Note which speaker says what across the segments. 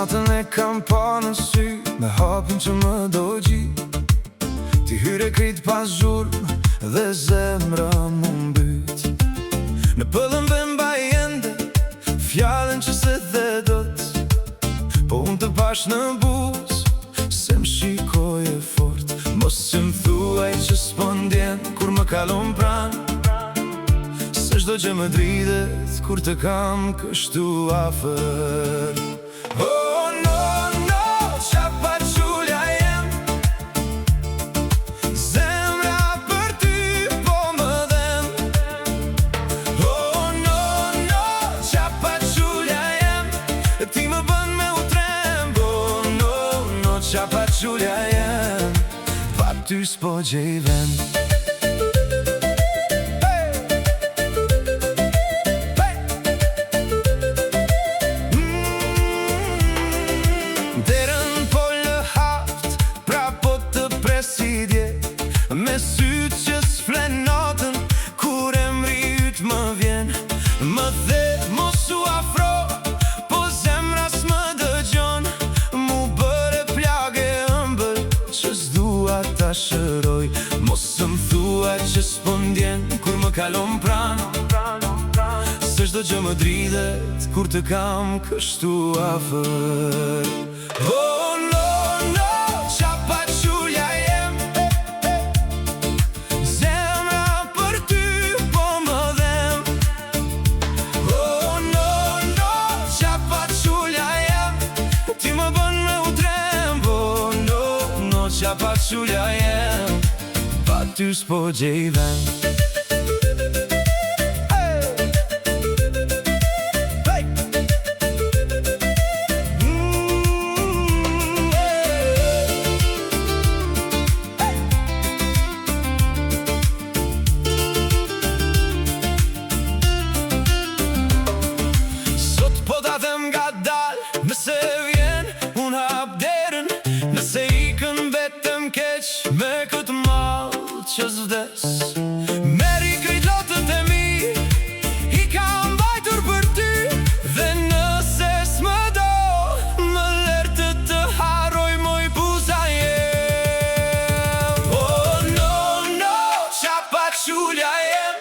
Speaker 1: Natën e kam pa në sy, me hapin që më do gjit. Ti hyre krejt pas zhurmë dhe zemra më mbyt. Në pëllëm dhe mbaj ende fjallën që se dhe dot. Po unë të pash në buz, se më shikoj e fort. Mos që më thuaj që s'po ndjen kur më kalon pran. Se shdo që më dridet kur të kam kështu afer. Oh no, no, qa pa qulja jem. Zemra për ty po më dhem. Oh no, no, qa pa qulja jem. Ti më bën me u tremb. Oh no, no, qa pa qulja jem. Pa ty s'po gjej vend. Me sytë që s'flen natën, kur emri yt më vjen. Më dhe mos u afro, po zemra s'më dëgjon. Mu bëre plage ëmbël, që s'dua ta shëroj. Mos më thua që s'po ndjen, kur më kalon pran. Se shdo që më dridet, kur të kam kështu afer. Oh no, no, qa pa qulja jem. Qa pa qulja jem, pa ty s'po gjej vend. Sot po ta them nga dal, nëse vjen unë hap derën. Nëse ikën vetëm keq me këtë mall që s'vdes. Meri krejt lotët e mi, i kam bajtur për ty. Dhe nëse s'më do, më lërë të haroj moj buza jem. Oh no, no, qa pa qulja jem.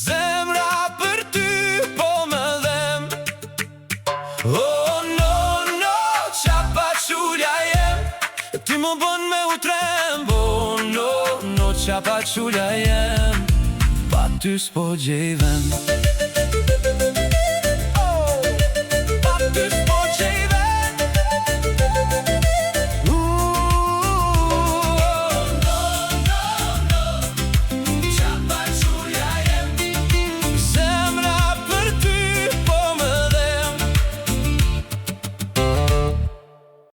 Speaker 1: Zemra për ty po më dhem. Oh no, no, qa pa qulja jem. Ti më bën me u tremb. Oh no, no, qa pa qulja jem. Pa ty s'po gjej vend.